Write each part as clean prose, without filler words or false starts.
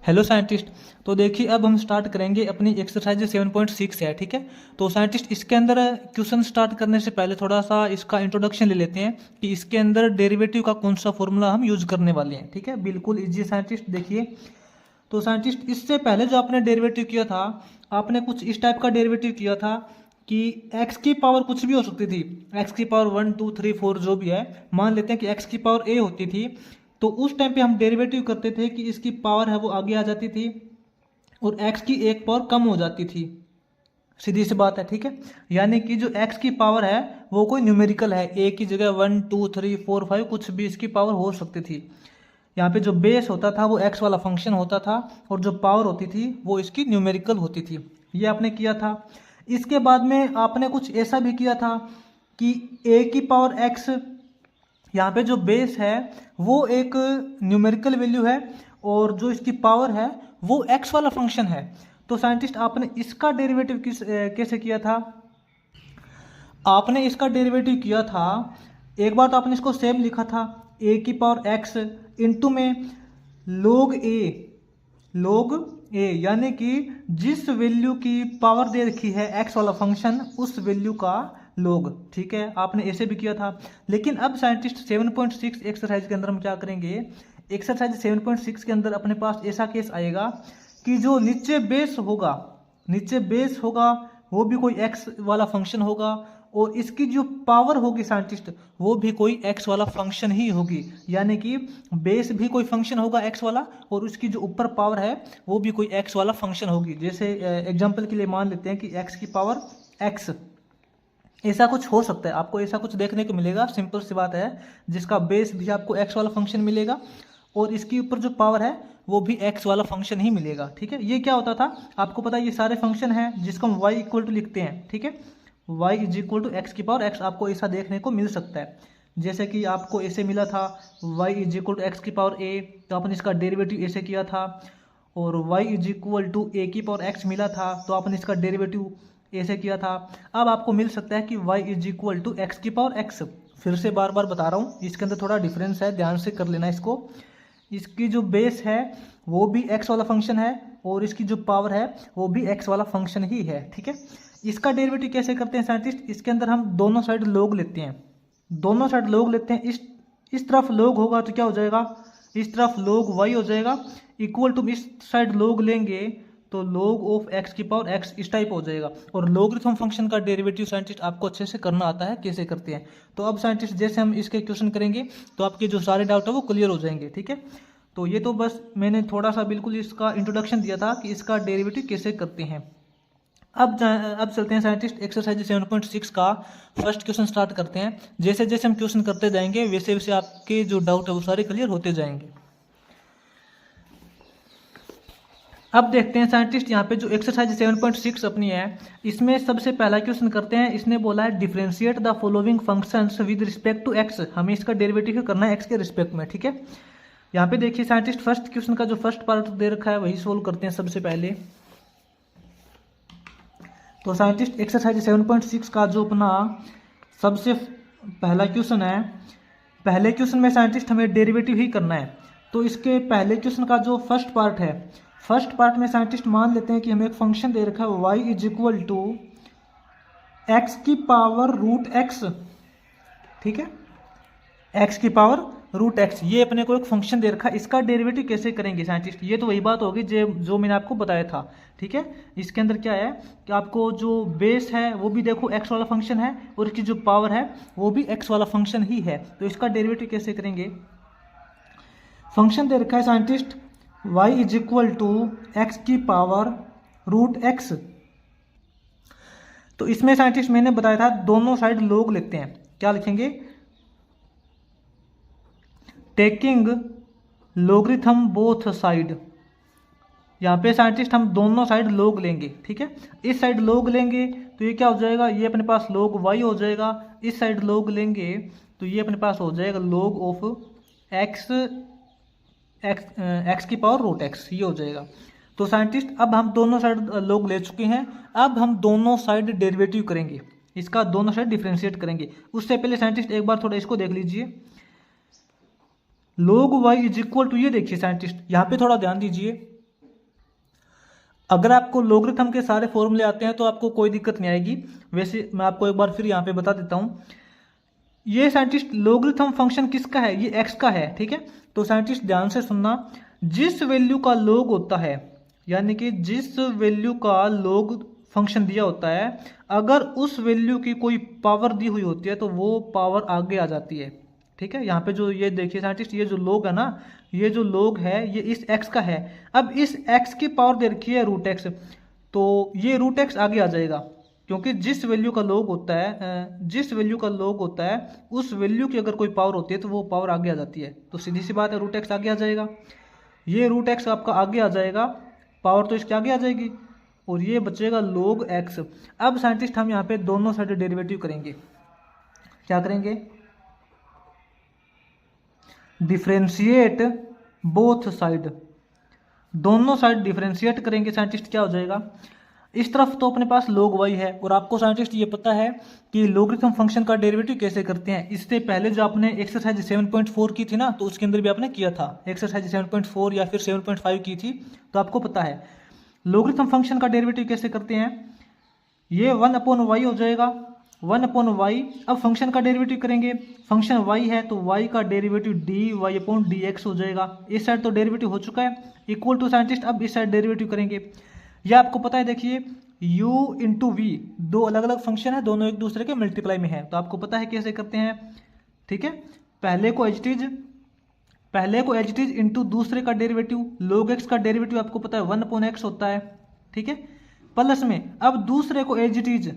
Hello scientist. तो देखिए अब हम स्टार्ट करेंगे अपनी एक्सरसाइज 7.6 है, ठीक है। तो साइंटिस्ट इसके अंदर क्वेश्चन स्टार्ट करने से पहले थोड़ा सा इसका इंट्रोडक्शन ले लेते हैं कि इसके अंदर डेरिवेटिव का कौन सा फॉर्मूला हम यूज करने वाले हैं, ठीक है। बिल्कुल इजी साइंटिस्ट। देखिए तो साइंटिस्ट इससे पहले जो आपने डेरिवेटिव किया था, आपने कुछ इस टाइप का डेरिवेटिव किया था कि x की पावर कुछ भी हो सकती थी, x की पावर 1 2 3 4 जो भी है, मान लेते हैं कि x की पावर a होती थी। तो उस टाइम पे हम डेरिवेटिव करते थे कि इसकी पावर है वो आगे आ जाती थी और x की एक पावर कम हो जाती थी। सीधी सी बात है, ठीक है। यानी कि जो x की पावर है वो कोई न्यूमेरिकल है, a की जगह 1 2 3 4 5 कुछ भी इसकी पावर हो सकती थी। यहाँ पे जो बेस होता था वो x वाला फंक्शन होता था और जो पावर होती थी वो इसकी न्यूमेरिकल होती थी। ये आपने किया था। इसके बाद में आपने कुछ ऐसा भी किया था कि a की पावर x, यहाँ पे जो बेस है वो एक न्यूमेरिकल वैल्यू है और जो इसकी पावर है वो x वाला फंक्शन है। तो साइंटिस्ट आपने इसका डेरिवेटिव कैसे किया था? आपने इसका डेरिवेटिव किया था, एक बार तो आपने इसको सेम लिखा था a की पावर x इंटू में log a, यानी कि जिस वैल्यू की पावर दे रखी है x वाला फंक्शन उस वैल्यू का log, ठीक है। आपने ऐसे भी किया था। लेकिन अब साइंटिस्ट 7.6 एक्सरसाइज के अंदर हम क्या करेंगे, एक्सरसाइज 7.6 के अंदर अपने पास ऐसा केस आएगा कि जो नीचे बेस होगा वो भी कोई x वाला फंक्शन होगा और इसकी जो पावर होगी साइंटिस्ट वो भी कोई x वाला फंक्शन ही होगी। यानी कि बेस भी कोई फंक्शन होगा x वाला और उसकी जो ऊपर पावर है वो भी कोई x वाला फंक्शन होगी। जैसे एग्जांपल के लिए मान लेते हैं कि x की पावर x, ऐसा कुछ हो सकता है, आपको ऐसा कुछ देखने को मिलेगा। सिंपल सी बात है, जिसका बेस भी आपको x वाला फंक्शन मिलेगा और इसके ऊपर जो पावर है वो भी x वाला फंक्शन ही मिलेगा, ठीक है। ये क्या होता था आपको पता है, ये सारे फंक्शन हैं जिसको हम y इक्वल टू लिखते हैं, ठीक है। y is equal to x की पावर x, आपको ऐसा देखने को मिल सकता है। जैसे कि आपको ऐसे मिला था y is equal to x की पावर a, तो आपने इसका डेरिवेटिव ऐसे किया था। और y is equal to a की पावर x मिला था तो आपने इसका डेरिवेटिव ऐसे किया था। अब आपको मिल सकता है कि y is equal to x की पावर x। फिर से बार बार बता रहा हूँ, इसके अंदर थोड़ा डिफरेंस है, ध्यान से कर लेना इसको। इसकी जो बेस है वो भी x वाला फंक्शन है और इसकी जो पावर है वो भी x वाला फंक्शन ही है, ठीक है। इसका डेरिवेटिव कैसे करते हैं साइंटिस्ट, इसके अंदर हम दोनों साइड log लेते हैं, दोनों साइड log लेते हैं। इस तरफ log होगा तो क्या हो जाएगा, इस तरफ log y हो जाएगा, इक्वल टू इस साइड log लेंगे तो log ऑफ x की पावर x इस टाइप हो जाएगा। और लॉगरिथम फंक्शन का डेरिवेटिव साइंटिस्ट आपको अच्छे से करना आता है, कैसे करते हैं। तो अब साइंटिस्ट जैसे हम इसके क्वेश्चन करेंगे तो आपके जो सारे डाउट है वो क्लियर हो जाएंगे, ठीक है। तो ये तो बस मैंने थोड़ा सा बिल्कुल इसका इंट्रोडक्शन दिया था कि इसका डेरिवेटिव कैसे करते हैं। अब चलते हैं साइंटिस्ट एक्सरसाइज 7.6 का फर्स्ट क्वेश्चन स्टार्ट करते हैं। जैसे जैसे हम क्वेश्चन करते जाएंगे वैसे वैसे आपके जो डाउट है वो सारे क्लियर होते जाएंगे। अब देखते हैं साइंटिस्ट यहाँ पे जो एक्सरसाइज 7.6 अपनी है, इसमें सबसे पहला क्वेश्चन करते हैं। इसने बोला है differentiate the following functions with respect to x. हमें इसका डेरिवेटिव करना है एक्स के रिस्पेक्ट में, ठीक है। यहाँ पे देखिए साइंटिस्ट फर्स्ट क्वेश्चन का जो फर्स्ट पार्ट दे रखा है वही सोल्व करते हैं सबसे पहले। तो साइंटिस्ट एक्सरसाइज 7.6 का जो अपना सबसे पहला क्वेश्चन है, पहले क्वेश्चन में साइंटिस्ट हमें डेरिवेटिव ही करना है। तो इसके पहले क्वेश्चन का जो फर्स्ट पार्ट है, फर्स्ट पार्ट में साइंटिस्ट मान लेते हैं कि हमें एक फंक्शन दे रखा है y is equal to x की पावर रूट एक्स, ठीक है, x की पावर रूट एक्स। ये अपने को एक फंक्शन दे रखा है, इसका डेरिवेटिव कैसे करेंगे साइंटिस्ट, ये तो वही बात होगी जो मैंने आपको बताया था, ठीक है। इसके अंदर क्या है कि आपको जो बेस है वो भी देखो x वाला फंक्शन है और इसकी जो पावर है वो भी x वाला फंक्शन ही है। तो इसका डेरिवेटिव कैसे करेंगे, फंक्शन दे रखा है scientist y is equal to x की पावर रूट एक्स। तो इसमें साइंटिस्ट मैंने बताया था दोनों साइड log लेते हैं, क्या लिखेंगे, टेकिंग लॉगरिथम बोथ साइड। यहाँ पे साइंटिस्ट हम दोनों साइड log लेंगे, ठीक है। इस साइड log लेंगे तो ये क्या हो जाएगा, ये अपने पास log y हो जाएगा। इस साइड log लेंगे तो ये अपने पास हो जाएगा log ऑफ एक्स की पावर रूट एक्स, ये हो जाएगा। तो साइंटिस्ट अब हम दोनों साइड log ले चुके हैं, अब हम दोनों साइड डेरिवेटिव करेंगे, इसका दोनों साइड डिफरेंशिएट करेंगे। उससे पहले साइंटिस्ट एक बार थोड़ा इसको देख लीजिए, log y is equal to, ये देखिए साइंटिस्ट यहाँ पे थोड़ा ध्यान दीजिए, अगर आपको लॉगरिथम के सारे फॉर्मूले आते हैं तो आपको कोई दिक्कत नहीं आएगी। वैसे मैं आपको एक बार फिर यहाँ पे बता देता हूँ। ये साइंटिस्ट लॉगरिथम फंक्शन किसका है, ये एक्स का है, ठीक है। तो साइंटिस्ट ध्यान से सुनना, जिस वैल्यू का लॉग होता है, यानी कि जिस वैल्यू का लॉग फंक्शन दिया होता है, अगर उस वैल्यू की कोई पावर दी हुई होती है तो वो पावर आगे आ जाती है, ठीक है। यहाँ पे जो ये देखिए साइंटिस्ट, ये जो लॉग है ना, ये जो लॉग है ये इस एक्स का है। अब इस एक्स की पावर दे रखी है रूट एक्स, तो ये रूट एक्स आगे आ जाएगा, क्योंकि जिस वैल्यू का लॉग होता है, जिस वैल्यू का लॉग होता है उस वैल्यू की अगर कोई पावर होती है तो वो पावर आगे आ जाती है। तो सीधी सी बात है, रूट एक्स आगे आ जाएगा। ये रूट एक्स आपका आगे आ जाएगा, पावर तो इसके आगे आ जाएगी, और ये बचेगा log x। अब साइंटिस्ट हम यहाँ पे दोनों साइड डेरिवेटिव करेंगे। क्या करेंगे, डिफरेंशिएट बोथ साइड, दोनों साइड डिफरेंशिएट करेंगे साइंटिस्ट। क्या हो जाएगा, इस तरफ तो अपने पास log y है, और आपको साइंटिस्ट ये पता है कि लॉगरिथम फंक्शन का डेरिवेटिव कैसे करते हैं। इससे पहले जो आपने एक्सरसाइज 7.4 की थी ना, तो उसके अंदर भी आपने किया था, एक्सरसाइज 7.4 या फिर 7.5 की थी, तो आपको पता है लॉगरिथम फंक्शन का डेरिवेटिव कैसे करते हैं। ये 1/y हो जाएगा, 1/y। अब फंक्शन का डेरिवेटिव करेंगे, फंक्शन y है तो y का डेरिवेटिव dy/dx हो जाएगा। इस साइड तो डेरिवेटिव हो चुका है, इक्वल टू साइंटिस्ट अब इस साइड डेरिवेटिव करेंगे। यह आपको पता है, देखिए u इंटू वी, दो अलग अलग फंक्शन है, दोनों एक दूसरे के मल्टीप्लाई में है, तो आपको पता है कैसे करते हैं, ठीक है। पहले को एज इट इज इंटू दूसरे का डेरिवेटिव, log x का डेरिवेटिव आपको पता है 1/x होता है, ठीक है। प्लस में अब दूसरे को एज इट इज,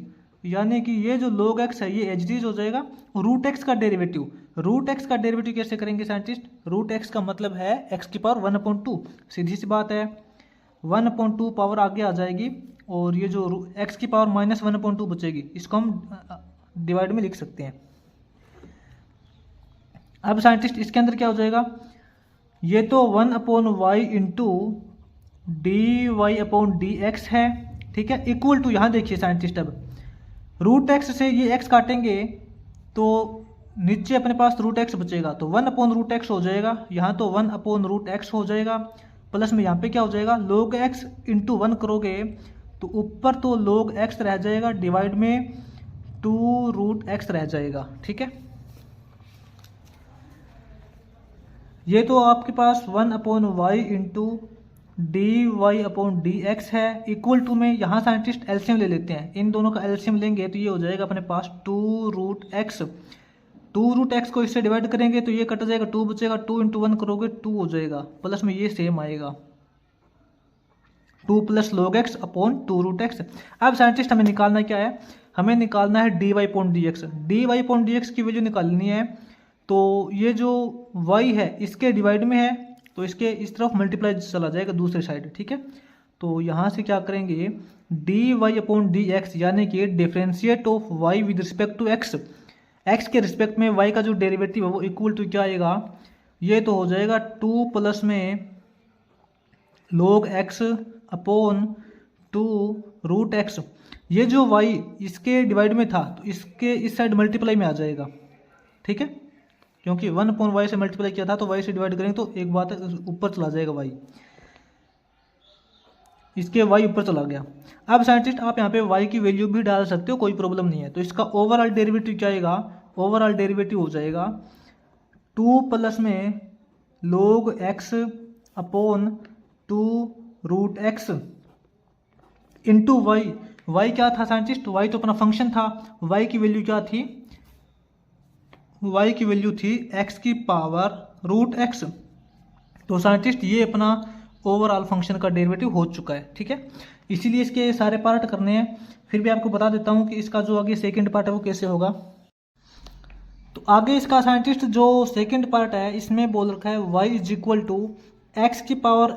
यानी कि ये जो log x है ये एज इट इज हो जाएगा। रूट एक्स का डेरिवेटिव, रूट एक्स का डेरिवेटिव कैसे करेंगे साइंटिस्ट, रूट एक्स का मतलब है x की पावर 1/2, सीधी सी बात है 1/2 पावर आगे आ जाएगी, और ये जो x की पावर -1/2 बचेगी, इसको हम डिवाइड में लिख सकते हैं। अब साइंटिस्ट इसके अंदर क्या हो जाएगा, ये तो 1/y इंटू dy/dx है, ठीक है, इक्वल टू, यहाँ देखिए साइंटिस्ट अब रूट एक्स से ये x काटेंगे तो नीचे अपने पास रूट एक्स बचेगा, तो 1/√x हो जाएगा, यहाँ तो 1/√x हो जाएगा। प्लस में यहाँ पे क्या हो जाएगा, log x इंटू 1 करोगे तो ऊपर तो log x रह जाएगा, डिवाइड में 2√x रह जाएगा, ठीक है। ये तो आपके पास 1/y इंटू dy/dx है, इक्वल टू में यहाँ साइंटिस्ट एलसीएम ले लेते हैं, इन दोनों का एलसीएम लेंगे तो ये हो जाएगा अपने पास 2√x। 2√x को इससे डिवाइड करेंगे तो ये कट जाएगा, 2 बचेगा, 2 इंटू 1 करोगे 2 हो जाएगा, प्लस में ये सेम आएगा 2 + log x अपॉन 2√x। अब साइंटिस्ट हमें निकालना क्या है, हमें निकालना है dy/dx। dy/dx की वैल्यू निकालनी है, तो ये जो y है इसके डिवाइड में है तो इसके इस तरफ मल्टीप्लाई चला जाएगा दूसरे साइड, ठीक है। तो यहाँ से क्या करेंगे, dy/dx यानी कि differentiate of y with respect to x, x के रिस्पेक्ट में y का जो डेरिवेटिव है वो इक्वल टू क्या आएगा, ये तो हो जाएगा 2 प्लस में log x अपॉन 2√x। ये जो y इसके डिवाइड में था तो इसके इस साइड मल्टीप्लाई में आ जाएगा, ठीक है, क्योंकि 1/y से मल्टीप्लाई किया था तो y से डिवाइड करेंगे तो एक बात ऊपर चला जाएगा y, इसके y ऊपर चला गया। अब साइंटिस्ट आप यहाँ पे y की वैल्यू भी डाल सकते हो, कोई प्रॉब्लम नहीं है। तो इसका ओवरऑल डेरिवेटिव क्या आएगा, ओवरऑल डेरिवेटिव हो जाएगा 2 प्लस में log x upon 2√x into y। y क्या था साइंटिस्ट, y तो अपना फंक्शन था, y की वैल्यू क्या थी, y की वैल्यू थी x की पावर √x। तो साइंटिस्ट ये अपना ओवरऑल फंक्शन का डेरिवेटिव हो चुका है, ठीक है। इसीलिए इसके सारे पार्ट करने हैं। फिर भी आपको बता देता हूँ कि इसका जो आगे सेकंड पार्ट है वो कैसे होगा। तो आगे इसका साइंटिस्ट जो सेकंड पार्ट है इसमें बोल रखा है y = x की पावर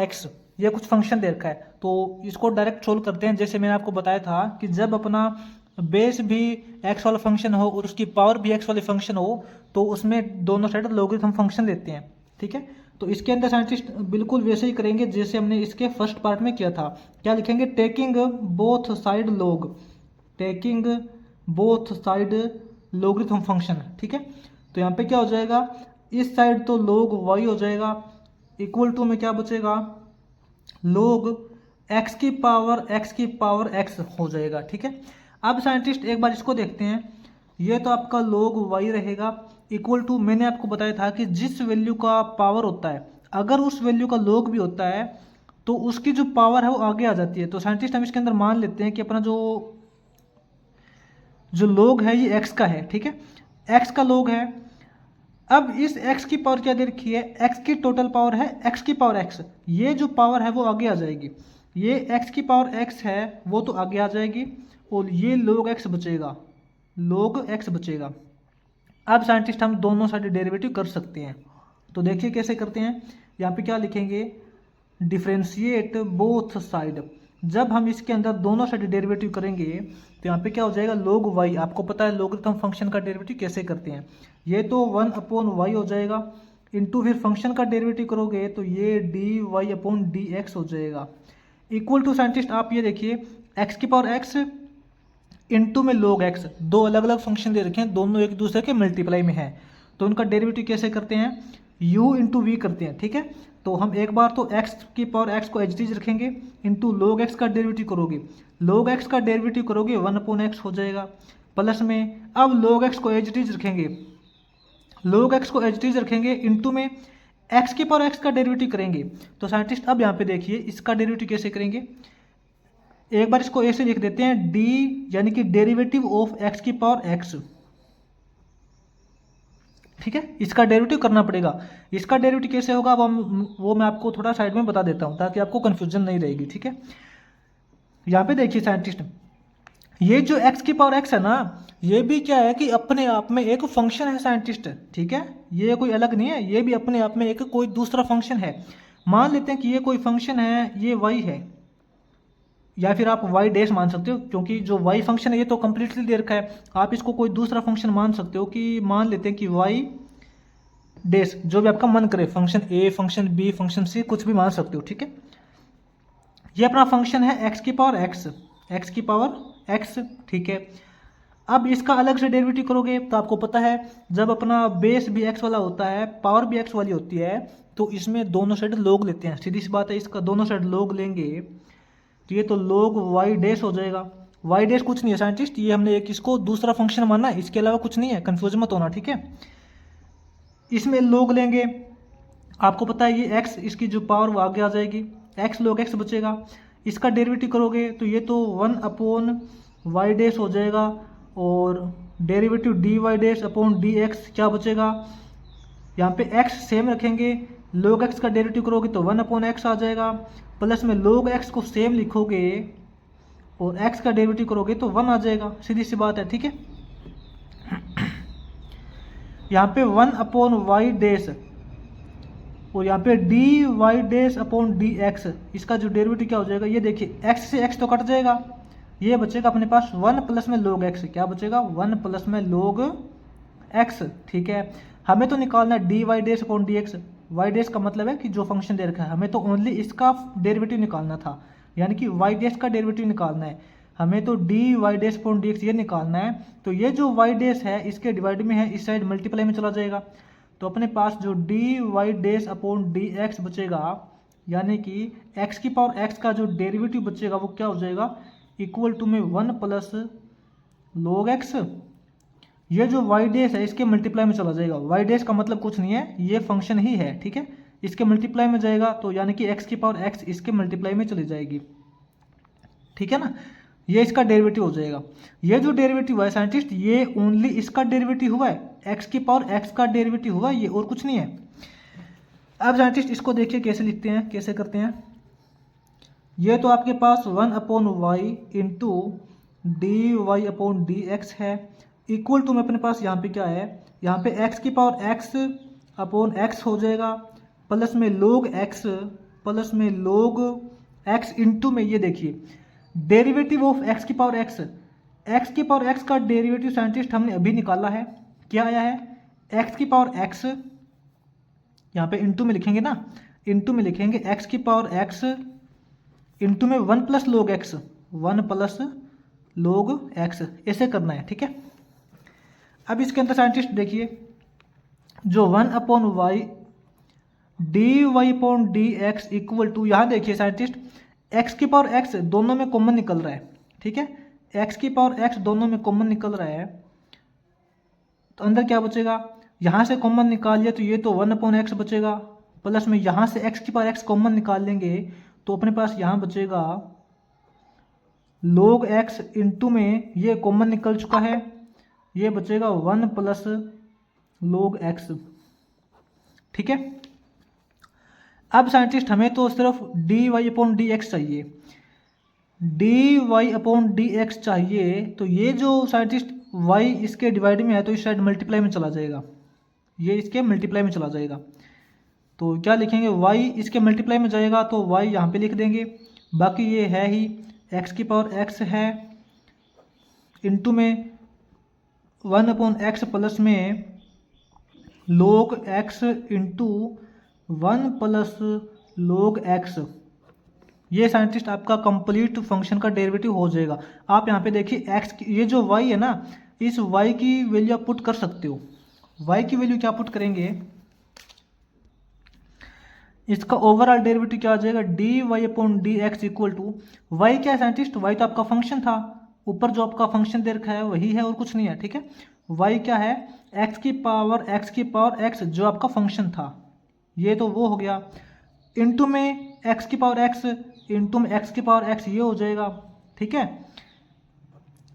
x, ये कुछ फंक्शन दे रखा है। तो इसको डायरेक्ट सोल्व करते हैं। जैसे मैंने आपको बताया था कि जब अपना बेस भी x वाला फंक्शन हो और उसकी पावर भी x वाली फंक्शन हो तो उसमें दोनों साइड लॉगरिथम फंक्शन लेते हैं, ठीक है। तो इसके अंदर साइंटिस्ट बिल्कुल वैसे ही करेंगे जैसे हमने इसके फर्स्ट पार्ट में किया था। क्या लिखेंगे, taking both side log, taking both side logarithm function, ठीक है। तो यहाँ पे क्या हो जाएगा, इस साइड तो log y हो जाएगा, इक्वल टू में क्या बचेगा, log एक्स की पावर एक्स हो जाएगा। ठीक है, अब साइंटिस्ट एक बार इसको देखते हैं। ये तो आपका log y रहेगा इक्वल टू, मैंने आपको बताया था कि जिस वैल्यू का पावर होता है अगर उस वैल्यू का log भी होता है तो उसकी जो पावर है वो आगे आ जाती है। तो साइंटिस्ट हम इसके अंदर मान लेते हैं कि अपना जो log है ये x का है। ठीक है, x का log है। अब इस x की पावर क्या दे रखी है, x की टोटल पावर है x की पावर x, ये जो पावर है वो आगे आ जाएगी। ये x की पावर x है वो तो आगे आ जाएगी और ये log x बचेगा, log x बचेगा। अब साइंटिस्ट हम दोनों साइड डेरिवेटिव कर सकते हैं। तो देखिए कैसे करते हैं, यहाँ पे क्या लिखेंगे, डिफ्रेंशिएट बोथ साइड। जब हम इसके अंदर दोनों साइड डेरिवेटिव करेंगे तो यहाँ पे क्या हो जाएगा, log y। आपको पता है लॉगरिथम फंक्शन का डेरिवेटिव कैसे करते हैं, ये तो 1/y हो जाएगा इंटू फिर फंक्शन का डेरिवेटिव करोगे तो ये dy/dx हो जाएगा इक्वल टू। साइंटिस्ट आप ये देखिए x की पावर x इंटू में log x, दो अलग अलग फंक्शन दे रखे हैं, दोनों एक दूसरे के मल्टीप्लाई में है। तो उनका डेरिवेटिव कैसे करते हैं, u इंटू वी करते हैं। ठीक है, तो हम एक बार तो x की पावर x को एज इट इज रखेंगे इंटू log x का डेरिवेटिव करोगे, log x का डेरिवेटिव करोगे 1/x हो जाएगा प्लस में, अब log x को एज इट इज रखेंगे, log x को एज इट इज रखेंगे इंटू में x की पावर x का डेरिवेटिव करेंगे। तो साइंटिस्ट अब यहाँ पे देखिए इसका डेरिवेटिव कैसे करेंगे, एक बार इसको ऐसे लिख देते हैं, d यानी कि डेरिवेटिव ऑफ x की पावर x। ठीक है, इसका डेरिवेटिव करना पड़ेगा। इसका डेरिवेटिव कैसे होगा वो मैं आपको थोड़ा साइड में बता देता हूं ताकि आपको कंफ्यूजन नहीं रहेगी। ठीक है, यहाँ पे देखिए साइंटिस्ट, ये जो x की पावर x है ना, ये भी क्या है कि अपने आप में एक फंक्शन है साइंटिस्ट। ठीक है, ये कोई अलग नहीं है, ये भी अपने आप में एक कोई दूसरा फंक्शन है। मान लेते हैं कि ये कोई फंक्शन है, ये y है, या फिर आप y डैश मान सकते हो क्योंकि जो y फंक्शन है ये तो कंप्लीटली दे रखा है। आप इसको कोई दूसरा फंक्शन मान सकते हो कि मान लेते हैं कि y डैश, जो भी आपका मन करे, function a, function b, function c, कुछ भी मान सकते हो। ठीक है, ये अपना फंक्शन है x की पावर x, x की पावर x। ठीक है, अब इसका अलग से डेरिवेटिव करोगे तो आपको पता है जब अपना बेस भी x वाला होता है, पावर भी x वाली होती है, तो इसमें दोनों साइड log लेते हैं। सीधी सी बात है, इसका दोनों साइड log लेंगे तो ये तो log y डैश हो जाएगा। y डैश कुछ नहीं है साइंटिस्ट, ये हमने एक इसको दूसरा फंक्शन माना है, इसके अलावा कुछ नहीं है, कंफ्यूज मत होना। ठीक है, इसमें log लेंगे, आपको पता है ये x, इसकी जो पावर वो आगे आ जाएगी, x log x बचेगा। इसका डेरिवेटिव करोगे तो ये तो 1/y डैश हो जाएगा और derivative dy dash upon dx क्या बचेगा, यहाँ पे x सेम रखेंगे, log x का डेरिवेटिव करोगे तो 1/x आ जाएगा प्लस में log x को सेम लिखोगे और x का डेरिवेटिव करोगे तो 1 आ जाएगा, सीधी सी बात है। ठीक है, यहाँ पे 1/y डैश और यहाँ पे dy डैश अपॉन dx, इसका जो डेरिवेटिव क्या हो जाएगा, ये देखिए x से x तो कट जाएगा, ये बचेगा अपने पास 1 प्लस में log x, क्या बचेगा 1 प्लस में log x। ठीक है, हमें तो निकालना है dy dash upon dx, y dash का मतलब है कि जो फंक्शन दे रखा है हमें तो ओनली इसका डेरिवेटिव निकालना था, यानी कि y डैश का डेरिवेटिव निकालना है हमें, तो dy डैश अपॉन dx ये निकालना है। तो ये जो y डैश है इसके डिवाइड में है, इस साइड मल्टीप्लाई में चला जाएगा, तो अपने पास जो dy डैश अपॉन dx बचेगा, यानी कि x की पावर x का जो डेरिवेटिव बचेगा वो क्या हो जाएगा, इक्वल टू में 1 प्लस log x, ये जो y डैश है इसके मल्टीप्लाई में चला जाएगा। y डैश का मतलब कुछ नहीं है, ये फंक्शन ही है। ठीक है, इसके मल्टीप्लाई में जाएगा तो यानी कि x की पावर x इसके मल्टीप्लाई में चली जाएगी। ठीक है ना, ये इसका डेरिवेटिव हो जाएगा। ये जो डेरिवेटिव है साइंटिस्ट, ये ओनली इसका डेरिवेटिव हुआ है, x की पावर x का डेरिवेटिव हुआ है, ये और कुछ नहीं है। अब साइंटिस्ट इसको देखिए कैसे लिखते हैं, कैसे करते हैं। ये तो आपके पास 1/y इंटू dy/dx है इक्वल टू में अपने पास यहाँ पे क्या है, यहाँ पे x की पावर x/x हो जाएगा प्लस में log x इंटू में, ये देखिए डेरिवेटिव ऑफ x की पावर x का डेरिवेटिव साइंटिस्ट हमने अभी निकाला है, क्या आया है, x की पावर x, यहाँ पे इंटू में लिखेंगे ना, इंटू में लिखेंगे x की पावर x इंटू में 1 plus log x, 1 plus log x, ऐसे करना है। ठीक है, अब इसके अंदर साइंटिस्ट देखिए जो 1/y dy/dx इक्वल टू, यहाँ देखिए साइंटिस्ट एक्स की पावर एक्स दोनों में कॉमन निकल रहा है, ठीक है, एक्स की पावर एक्स दोनों में कॉमन निकल रहा है, तो अंदर क्या बचेगा, यहाँ से कॉमन निकालिए तो ये तो 1/x बचेगा, प्लस में यहाँ से एक्स की पावर एक्स कॉमन निकाल लेंगे तो अपने पास यहाँ बचेगा log x इंटू में ये कॉमन निकल चुका है, ये बचेगा 1 प्लस log x, ठीक है। अब साइंटिस्ट हमें तो सिर्फ dy/dx चाहिए, dy/dx चाहिए, तो ये जो साइंटिस्ट y इसके डिवाइड में है तो इस साइड मल्टीप्लाई में चला जाएगा, ये इसके मल्टीप्लाई में चला जाएगा, तो क्या लिखेंगे, y इसके मल्टीप्लाई में जाएगा तो y यहाँ पे लिख देंगे, बाकी ये है ही x की पावर x है इंटू में 1/x प्लस में log x into 1 plus log x, ये साइंटिस्ट आपका कंप्लीट फंक्शन का डेरिवेटिव हो जाएगा। आप यहाँ पे देखिए x ये जो y है ना, इस y की वैल्यू आप पुट कर सकते हो, y की वैल्यू क्या पुट करेंगे, इसका ओवरऑल डेरिवेटिव क्या आ जाएगा, dy/dx इक्वल टू वाई, क्या है साइंटिस्ट, y तो आपका फंक्शन था, ऊपर जो आपका फंक्शन दे रखा है वही है और कुछ नहीं है, ठीक है, y क्या है, x की पावर x जो आपका फंक्शन था, ये तो वो हो गया, इंटू में x की पावर x इंटू में x की पावर x, ये हो जाएगा, ठीक है।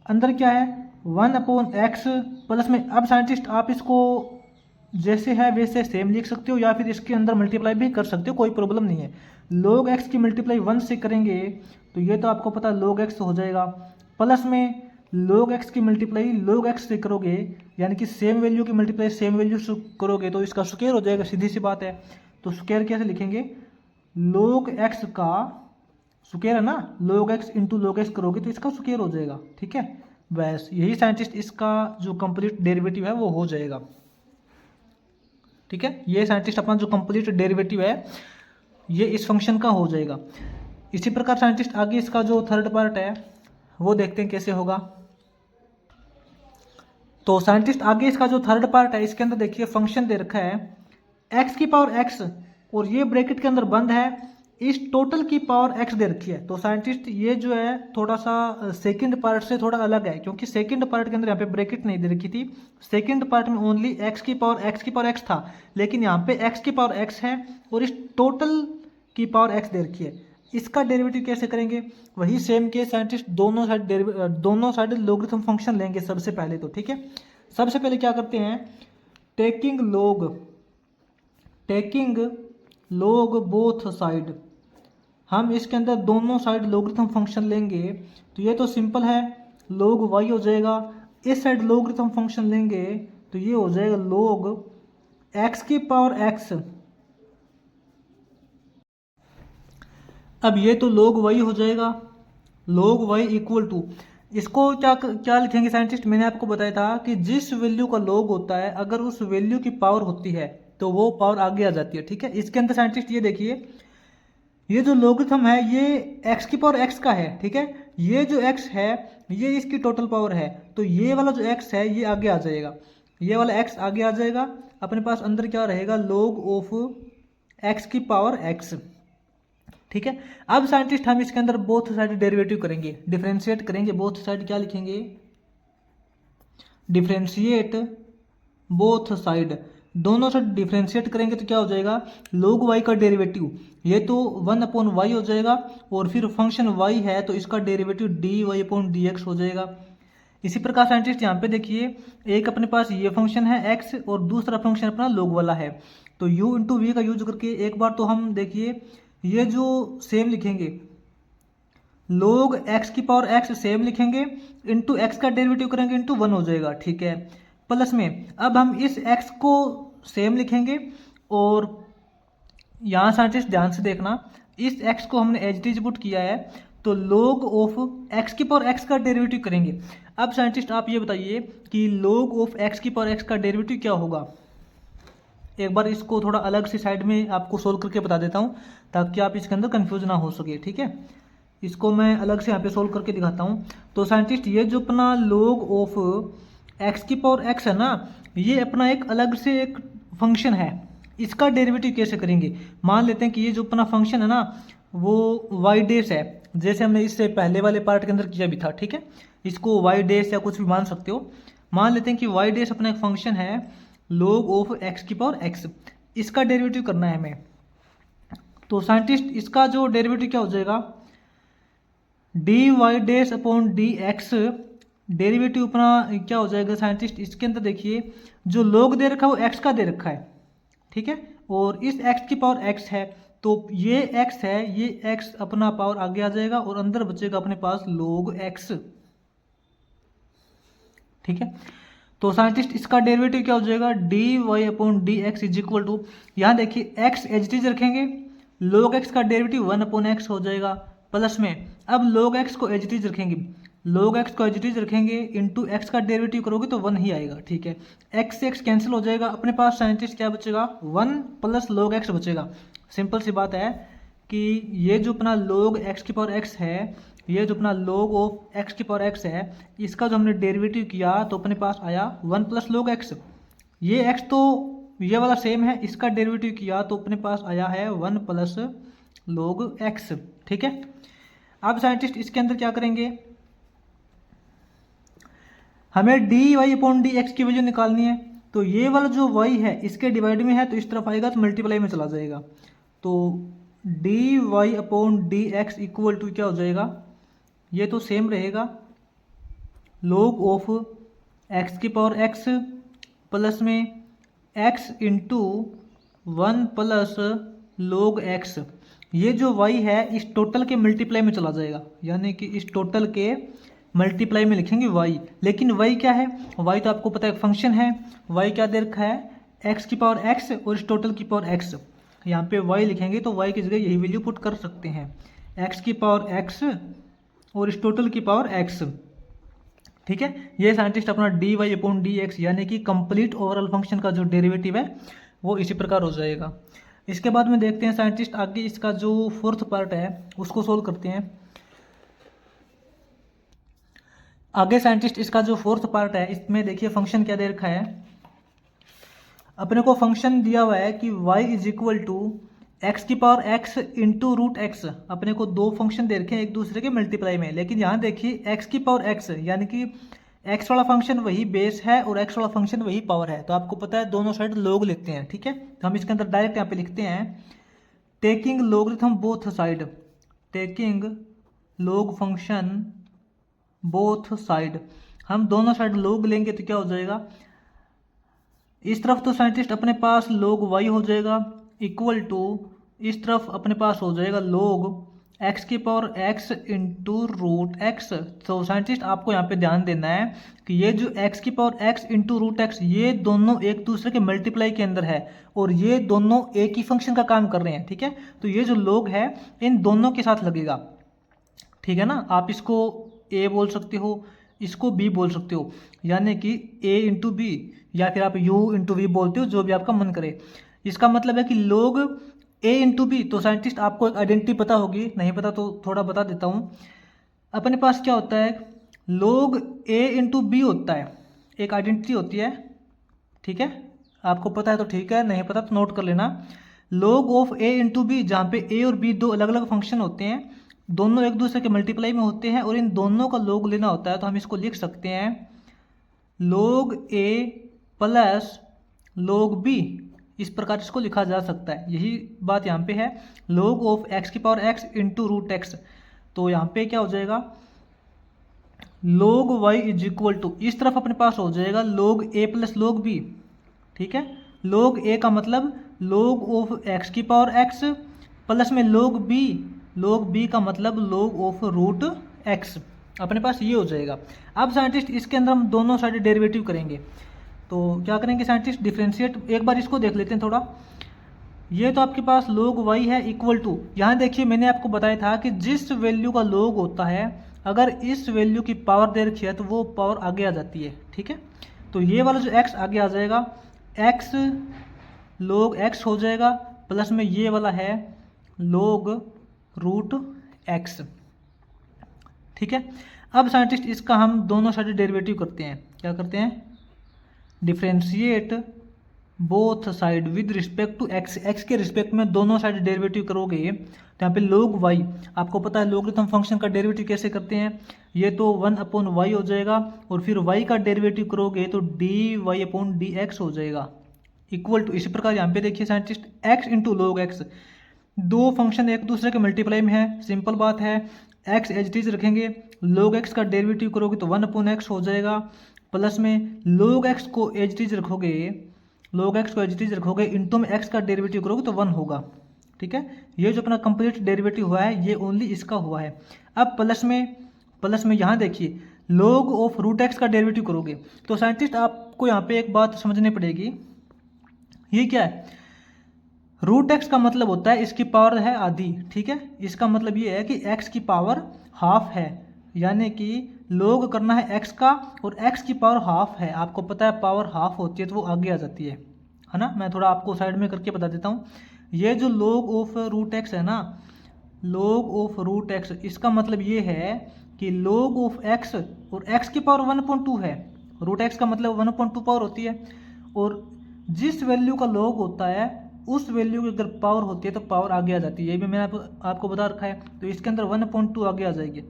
अंदर क्या है 1/x प्लस में, अब साइंटिस्ट आप इसको जैसे है वैसे सेम लिख सकते हो या फिर इसके अंदर मल्टीप्लाई भी कर सकते हो, कोई प्रॉब्लम नहीं है। log x की मल्टीप्लाई 1 से करेंगे तो ये तो आपको पता log x हो जाएगा, प्लस में log x की मल्टीप्लाई log x से करोगे, यानी कि सेम वैल्यू की मल्टीप्लाई सेम वैल्यू से करोगे तो इसका स्क्वायर हो जाएगा, सीधी सी बात है। तो स्क्वायर कैसे लिखेंगे, log x का स्क्वायर है ना, log x into log x करोगे तो इसका स्क्वायर हो जाएगा, ठीक है। बस यही साइंटिस्ट इसका जो कंप्लीट डेरिवेटिव है वो हो जाएगा, ठीक है। ये साइंटिस्ट अपना जो कंप्लीट डेरिवेटिव है ये इस फंक्शन का हो जाएगा। इसी प्रकार साइंटिस्ट आगे इसका जो थर्ड पार्ट है वो देखते हैं कैसे होगा। तो साइंटिस्ट आगे इसका जो थर्ड पार्ट है इसके अंदर देखिए फंक्शन दे रखा है x की पावर x और ये ब्रैकेट के अंदर बंद है, इस टोटल की पावर x दे रखी है। तो साइंटिस्ट ये जो है थोड़ा सा सेकंड पार्ट से थोड़ा अलग है, क्योंकि सेकंड पार्ट के अंदर यहाँ पे ब्रैकेट नहीं दे रखी थी, सेकंड पार्ट में ओनली x की पावर x था, लेकिन यहाँ पे x की पावर x है और इस टोटल की पावर x दे रखी है। इसका डेरिवेटिव कैसे करेंगे, वही सेम केस साइंटिस्ट दोनों साइड लॉगरिथम फंक्शन लेंगे सबसे पहले तो, ठीक है। सबसे पहले क्या करते हैं, टेकिंग log बोथ साइड, हम इसके अंदर दोनों साइड लॉगरिथम फंक्शन लेंगे तो ये तो सिंपल है, log y हो जाएगा, इस साइड लॉगरिथम फंक्शन लेंगे तो ये हो जाएगा log x की पावर x, अब ये तो log y हो जाएगा, log y इक्वल टू, इसको क्या लिखेंगे साइंटिस्ट, मैंने आपको बताया था कि जिस वैल्यू का log होता है अगर उस वैल्यू की पावर होती है तो वो पावर आगे आ जाती है, ठीक है। इसके अंदर साइंटिस्ट ये देखिए ये जो लॉगरिथम है ये x की पावर x का है, ठीक है, ये जो x है ये इसकी टोटल पावर है, तो ये वाला जो x है ये आगे आ जाएगा, ये वाला x आगे आ जाएगा, अपने पास अंदर क्या रहेगा log ऑफ x की पावर x, ठीक है। अब साइंटिस्ट हम इसके अंदर बोथ साइड डेरिवेटिव करेंगे, डिफरेंशिएट करेंगे बोथ साइड, क्या लिखेंगे, डिफरेंशिएट बोथ साइड, दोनों साइड डिफरेंशिएट करेंगे तो क्या हो जाएगा, log y का डेरिवेटिव ये तो 1/y हो जाएगा और फिर फंक्शन y है तो इसका डेरिवेटिव dy/dx हो जाएगा। इसी प्रकार साइंटिस्ट यहाँ पे देखिए एक अपने पास ये फंक्शन है x और दूसरा फंक्शन अपना log वाला है, तो u इंटू वी का यूज करके एक बार तो हम देखिए ये जो सेम लिखेंगे log x की पावर x सेम लिखेंगे, इंटू x का डेरिवेटिव करेंगे इंटू 1 हो जाएगा, ठीक है। प्लस में अब हम इस x को सेम लिखेंगे और यहाँ साइंटिस्ट ध्यान से देखना इस x को हमने एज इट इज पुट किया है तो log ऑफ x की पावर x का डेरिवेटिव करेंगे। अब साइंटिस्ट आप ये बताइए कि log ऑफ x की पावर x का डेरिवेटिव क्या होगा, एक बार इसको थोड़ा अलग से साइड में आपको सोल्व करके बता देता हूँ ताकि आप इसके अंदर कंफ्यूज ना हो सके, ठीक है। इसको मैं अलग से यहाँ पे सोल्व करके दिखाता हूँ। तो साइंटिस्ट ये जो अपना log ऑफ x की पावर x है ना, ये अपना एक अलग से एक फंक्शन है, इसका डेरिवेटिव कैसे करेंगे, मान लेते हैं कि ये जो अपना फंक्शन है ना वो वाई डेस है, जैसे हमने इससे पहले वाले पार्ट के अंदर किया भी था, ठीक है। इसको वाई डेस या कुछ भी मान सकते हो। मान लेते हैं कि वाई डेस अपना एक फंक्शन है log ऑफ एक्स की पावर एक्स, इसका डेरिवेटिव करना है हमें। तो साइंटिस्ट इसका जो डेरिवेटिव क्या हो जाएगा, डी वाई डेस अपॉन डी एक्स, डेरिवेटिव अपना क्या हो जाएगा साइंटिस्ट, इसके अंदर देखिए जो log दे रखा है वो x का दे रखा है, ठीक है, और इस x की पावर x है, तो ये x है, ये x अपना पावर आगे आ जाएगा और अंदर बचेगा अपने पास log x, ठीक है। तो साइंटिस्ट इसका डेरिवेटिव क्या हो जाएगा, d y upon d x is equal to, यहाँ देखिए x एज इट इज रखेंगे, log x का डेरिवेटिव 1 अपॉन एक्स हो जाएगा, प्लस में अब log x को एज इट इज रखेंगे, log x को एज इट इज रखेंगे इंटू एक्स का डेरिवेटिव करोगे तो 1 ही आएगा, ठीक है। x से x कैंसिल हो जाएगा, अपने पास साइंटिस्ट क्या बचेगा, 1 प्लस log x बचेगा। सिंपल सी बात है कि ये जो अपना log x की पावर x है, ये जो अपना log ऑफ x की पावर x है, इसका जो हमने डेरिवेटिव किया तो अपने पास आया 1 प्लस log x, ये x तो ये वाला सेम है, इसका डेरिवेटिव किया तो अपने पास आया है 1 प्लस log x, ठीक है। अब साइंटिस्ट इसके अंदर क्या करेंगे, हमें d y upon d x की वैल्यू निकालनी है, तो ये वाला जो y है इसके डिवाइड में है तो इस तरफ आएगा तो मल्टीप्लाई में चला जाएगा, तो d y upon d x equal to क्या हो जाएगा, ये तो सेम रहेगा log ऑफ x की पावर x प्लस में x into 1 plus log x, ये जो y है इस टोटल के मल्टीप्लाई में चला जाएगा, यानी कि इस टोटल के मल्टीप्लाई में लिखेंगे y, लेकिन y क्या है, y तो आपको पता है फंक्शन है, y क्या दे रखा है x की पावर x और इस टोटल की पावर x, यहाँ पे y लिखेंगे तो y की जगह यही वैल्यू पुट कर सकते हैं, x की पावर x और इस टोटल की पावर x, ठीक है। ये साइंटिस्ट अपना d y upon d x यानी कि कंप्लीट ओवरऑल फंक्शन का जो डेरिवेटिव है वो इसी प्रकार हो जाएगा। इसके बाद में देखते हैं साइंटिस्ट आगे इसका जो फोर्थ पार्ट है उसको सोल्व करते हैं। आगे साइंटिस्ट इसका जो फोर्थ पार्ट है इसमें देखिए फंक्शन क्या दे रखा है, अपने को फंक्शन दिया हुआ है कि y is equal to x की power x into root x, अपने को दो फंक्शन दे रखे हैं एक दूसरे के मल्टीप्लाई में, लेकिन यहाँ देखिए x की पावर x यानी कि x वाला फंक्शन वही बेस है और x वाला फंक्शन वही पावर है, तो आपको पता है दोनों साइड log लेते हैं, ठीक है। तो हम इसके अंदर डायरेक्ट यहाँ पे लिखते हैं taking logarithm both side, taking log function both side, हम दोनों साइड log लेंगे तो क्या हो जाएगा, इस तरफ तो साइंटिस्ट अपने पास log y हो जाएगा इक्वल टू इस तरफ अपने पास हो जाएगा log x की power x into root x. तो साइंटिस्ट आपको यहाँ पे ध्यान देना है कि ये जो x की power x into root x ये दोनों एक दूसरे के मल्टीप्लाई के अंदर है और ये दोनों एक ही फंक्शन का काम कर रहे हैं, ठीक है। तो ये जो log है इन दोनों के साथ लगेगा, ठीक है ना। आप इसको a बोल सकते हो, इसको b बोल सकते हो, यानी कि a इंटू बी या फिर आप u इंटू v बोलते हो, जो भी आपका मन करे। इसका मतलब है कि log a इंटू बी, तो साइंटिस्ट आपको एक आइडेंटिटी पता होगी, नहीं पता तो थोड़ा बता देता हूँ। अपने पास क्या होता है log a इंटू बी होता है, एक आइडेंटिटी होती है, ठीक है। आपको पता है तो ठीक है, नहीं पता तो नोट कर लेना। log of a into B, जहाँ पे a और b दो अलग अलग फंक्शन होते हैं, दोनों एक दूसरे के मल्टीप्लाई में होते हैं और इन दोनों का log लेना होता है, तो हम इसको लिख सकते हैं log a plus log b, इस प्रकार इसको लिखा जा सकता है। यही बात यहाँ पे है log ऑफ x की power x into root x, तो यहाँ पे क्या हो जाएगा log y is equal to इस तरफ अपने पास हो जाएगा log a plus log b, ठीक है। log a का मतलब log ऑफ x की पावर x प्लस में log b का मतलब log ऑफ रूट x, अपने पास ये हो जाएगा। अब साइंटिस्ट इसके अंदर हम दोनों साइड डेरिवेटिव करेंगे, तो क्या करेंगे साइंटिस्ट डिफ्रेंशिएट, एक बार इसको देख लेते हैं थोड़ा। ये तो आपके पास log y है इक्वल टू, यहाँ देखिए मैंने आपको बताया था कि जिस वैल्यू का log होता है अगर इस वैल्यू की पावर दे रखी है तो वो पावर आगे आ जाती है, ठीक है। तो ये वाला जो x आगे आ जाएगा x log x हो जाएगा प्लस में ये वाला है log रूट x, ठीक है। अब साइंटिस्ट इसका हम दोनों साइड डेरिवेटिव करते हैं, क्या करते हैं differentiate both side with respect to x, x के रिस्पेक्ट में दोनों साइड डेरिवेटिव करोगे तो यहाँ पे log y, आपको पता है लॉगरिथम फंक्शन का डेरिवेटिव कैसे करते हैं, ये तो 1/y हो जाएगा और फिर y का डेरिवेटिव करोगे तो dy/dx हो जाएगा इक्वल टू, इसी प्रकार यहाँ पे देखिए scientist x into log x, दो फंक्शन एक दूसरे के मल्टीप्लाई में है, सिंपल बात है, x एज इट इज रखेंगे, log x का डेरिवेटिव करोगे तो 1/x हो जाएगा, प्लस में log x को एज इट इज रखोगे, log x को एज इट इज रखोगे इंटू में x का डेरिवेटिव करोगे तो 1 होगा, ठीक है। ये जो अपना कंप्लीट डेरिवेटिव हुआ है ये ओनली इसका हुआ है। अब प्लस में यहाँ देखिए log ऑफ रूट एक्स का डेरिवेटिव करोगे तो साइंटिस्ट आपको यहाँ पे एक बात समझनी पड़ेगी, ये क्या है, रूट एक्स का मतलब होता है इसकी पावर है आधी, ठीक है। इसका मतलब ये है कि x की पावर हाफ है, यानी कि log करना है x का और x की पावर हाफ है, आपको पता है पावर हाफ होती है तो वो आगे आ जाती है ना। मैं थोड़ा आपको साइड में करके बता देता हूँ, ये जो log ऑफ रूट एक्स है ना, log ऑफ रूट एक्स, इसका मतलब ये है कि log ऑफ x और x की पावर 1/2 है, रूट एक्स का मतलब 1/2 पावर होती है, और जिस वैल्यू का log होता है उस वैल्यू की अगर पावर होती है तो पावर आगे आ जाती है, ये भी मैंने आपको बता रखा है। तो इसके अंदर 1/2 आगे आ जाएगी,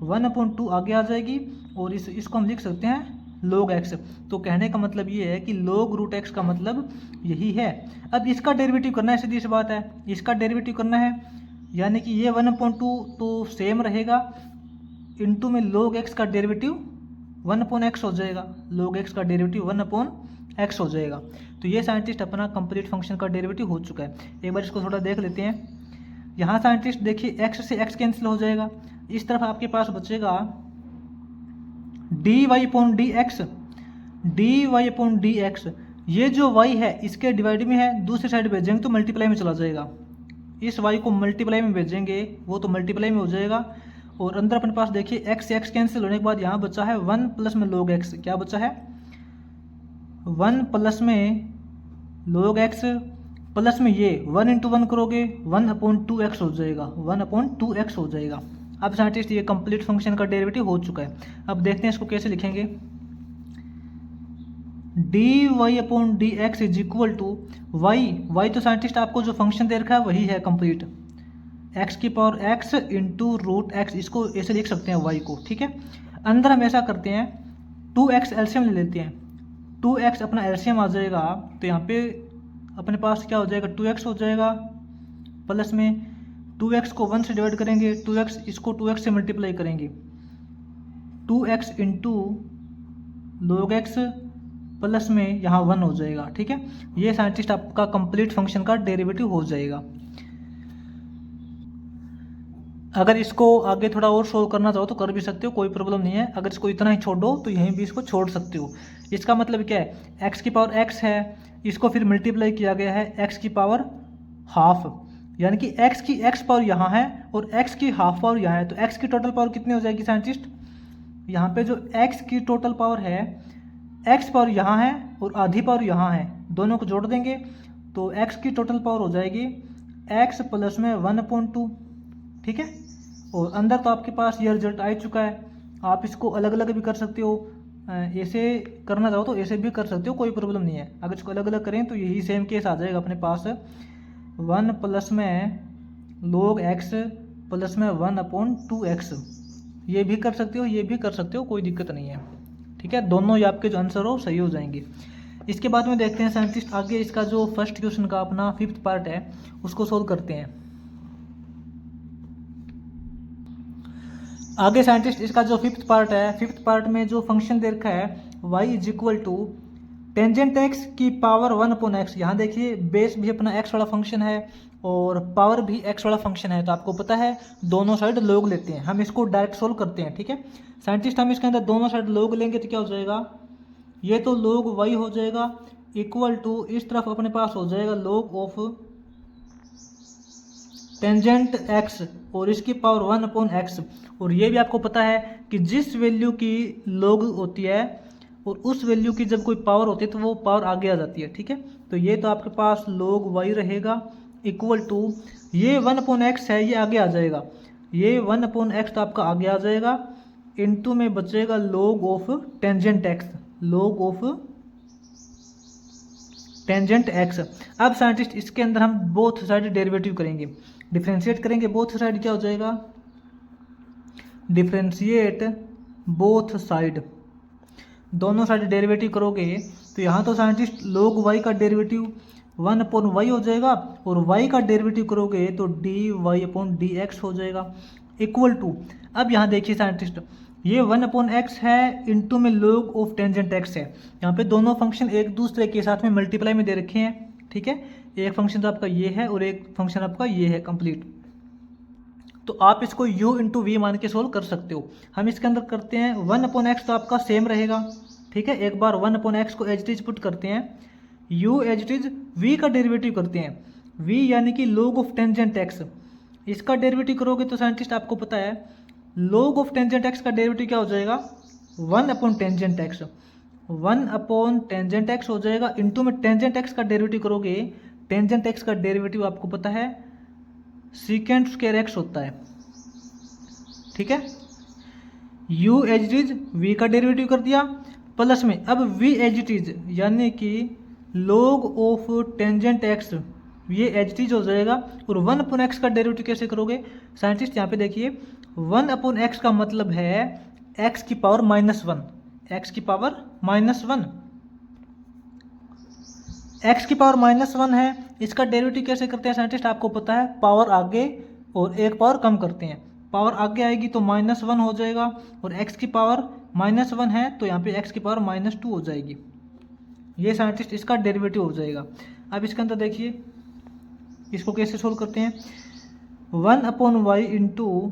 1/2 आगे आ जाएगी और इसको हम लिख सकते हैं log x। तो कहने का मतलब ये है कि log रूट एक्स का मतलब यही है। अब इसका डेरिवेटिव करना है, सीधी सी बात है, इसका डेरिवेटिव करना है, यानी कि ये 1/2 तो सेम रहेगा, इंटू में log x का डेरिवेटिव 1/x हो जाएगा, log x का डेरिवेटिव 1/x हो जाएगा। तो ये साइंटिस्ट अपना कंप्लीट फंक्शन का डेरिवेटिव हो चुका है। एक बार इसको थोड़ा देख लेते हैं। यहाँ साइंटिस्ट देखिए x से x कैंसिल हो जाएगा, इस तरफ आपके पास बचेगा dy/dx, dy/dx, ये जो y है इसके डिवाइड में है, दूसरी साइड भेजेंगे तो मल्टीप्लाई में चला जाएगा, इस y को मल्टीप्लाई में भेजेंगे वो तो मल्टीप्लाई में हो जाएगा, और अंदर अपने पास देखिए x से x कैंसिल होने के बाद यहाँ बचा है 1 प्लस में log x, क्या बचा है 1 प्लस में log x प्लस में ये 1 इंटू 1 करोगे 1/2x हो जाएगा, 1/2x हो जाएगा। अब साइंटिस्ट ये कंप्लीट फंक्शन का डेरिवेटिव हो चुका है। अब देखते हैं इसको कैसे लिखेंगे, dy/dx is equal to y तो साइंटिस्ट आपको जो फंक्शन दे रखा है वही है कंप्लीट, x की power x into root x, इसको ऐसे लिख सकते हैं y को, ठीक है। अंदर हम ऐसा करते हैं 2x एलसीएम ले लेते हैं, 2x अपना एलसीएम आ जाएगा तो यहाँ पे अपने पास क्या हो जाएगा 2x हो जाएगा, प्लस में 2x को 1 से डिवाइड करेंगे, 2x इसको 2x से मल्टीप्लाई करेंगे, 2x into log x plus में यहाँ 1 हो जाएगा, ठीक है। ये साइंटिस्ट आपका कंप्लीट फंक्शन का डेरिवेटिव हो जाएगा। अगर इसको आगे थोड़ा और शो करना चाहो तो कर भी सकते हो, कोई प्रॉब्लम नहीं है, अगर इसको इतना ही छोड़ दो तो यहीं भी इसको छोड़ सकते हो। इसका मतलब क्या है, x की पावर x है, इसको फिर मल्टीप्लाई किया गया है x की पावर हाफ, यानी कि x की x पावर यहाँ है और x की हाफ पावर यहाँ है, तो x की टोटल पावर कितनी हो जाएगी साइंटिस्ट, यहाँ पे जो x की टोटल पावर है, x पावर यहाँ है और आधी पावर यहाँ है, दोनों को जोड़ देंगे तो x की टोटल पावर हो जाएगी x प्लस में 1/2, ठीक है। और अंदर तो आपके पास ये रिजल्ट आ चुका है, आप इसको अलग अलग भी कर सकते हो, ऐसे करना चाहो तो ऐसे भी कर सकते हो, कोई प्रॉब्लम नहीं है। अगर इसको अलग अलग करें तो यही सेम केस आ जाएगा अपने पास, 1 प्लस में log x प्लस में 1/2x, ये भी कर सकते हो ये भी कर सकते हो, कोई दिक्कत नहीं है, ठीक है। दोनों ही आपके जो आंसर हो सही हो जाएंगे। इसके बाद में देखते हैं साइंटिस्ट आगे इसका जो फर्स्ट क्वेश्चन का अपना 5th पार्ट है उसको सोल्व करते हैं। आगे साइंटिस्ट इसका जो 5th पार्ट है, 5th पार्ट में जो फंक्शन दे रखा है y is equal to tangent x की पावर 1/x, यहाँ देखिए बेस भी अपना x वाला फंक्शन है और पावर भी x वाला फंक्शन है, तो आपको पता है दोनों साइड log लेते हैं, हम इसको डायरेक्ट सोल्व करते हैं, ठीक है साइंटिस्ट। हम इसके अंदर दोनों साइड log लेंगे तो क्या हो जाएगा, ये तो log y हो जाएगा इक्वल टू इस तरफ अपने पास हो जाएगा log ऑफ टेंजेंट x और इसकी पावर 1/x, और ये भी आपको पता है कि जिस वैल्यू की log होती है और उस वैल्यू की जब कोई पावर होती है तो वो पावर आगे आ जाती है, ठीक है। तो ये तो आपके पास log y रहेगा इक्वल टू ये 1/x है, ये आगे आ जाएगा, ये 1/x तो आपका आगे आ जाएगा, इनटू में बचेगा log of tangent x, log of tangent x। अब साइंटिस्ट इसके अंदर हम बोथ साइड डेरिवेटिव करेंगे, डिफ्रेंशिएट करेंगे बोथ साइड, क्या हो जाएगा, डिफ्रेंशिएट बोथ साइड, दोनों साइड डेरिवेटिव करोगे तो यहाँ तो साइंटिस्ट log y का डेरिवेटिव 1/y हो जाएगा, और y का डेरिवेटिव करोगे तो dy/dx हो जाएगा, इक्वल टू, अब यहाँ देखिए साइंटिस्ट, ये 1/x है, इंटू में log ऑफ टेंजेंट x है। यहाँ पे दोनों फंक्शन एक दूसरे के साथ में मल्टीप्लाई में दे रखे हैं, ठीक है, एक फंक्शन तो आपका ये है और एक फंक्शन आपका ये है कंप्लीट। तो आप इसको u इंटू वी मान के सोल्व कर सकते हो। हम इसके अंदर करते हैं 1/x तो आपका सेम रहेगा, ठीक है, एक बार 1/x को एज इट इज पुट करते हैं, u as it is v का डेरिवेटिव करते हैं, v यानी कि log ऑफ टेंजेंट x, इसका डेरिवेटिव करोगे तो साइंटिस्ट आपको पता है log ऑफ टेंजेंट x का डेरिवेटिव क्या हो जाएगा, 1/टेंजेंट x, 1/टेंजेंट x हो जाएगा, इंटू में टेंजेंट x का डेरिवेटिव करोगे, टेंजेंट x का डेरिवेटिव आपको पता है सीकेंट स्क्वायर x होता है, ठीक है, u as it is v का डेरिवेटिव कर दिया, प्लस में अब v एज इट इज यानी कि log ऑफ टेंजेंट x, ये एज इट इज हो जाएगा, और 1/x का डेरिवेटिव कैसे करोगे साइंटिस्ट, यहाँ पे देखिए 1/x का मतलब है x की पावर -1, x की पावर -1, x की पावर -1 है, इसका डेरिवेटिव कैसे करते हैं साइंटिस्ट, आपको पता है पावर आगे और एक पावर कम करते हैं, पावर आगे आएगी तो -1 हो जाएगा, और x की पावर -1 है तो यहाँ पे x की पावर -2 हो जाएगी, ये साइंटिस्ट इसका डेरिवेटिव हो जाएगा। अब इसके अंदर देखिए इसको कैसे सोल्व करते हैं, 1/y into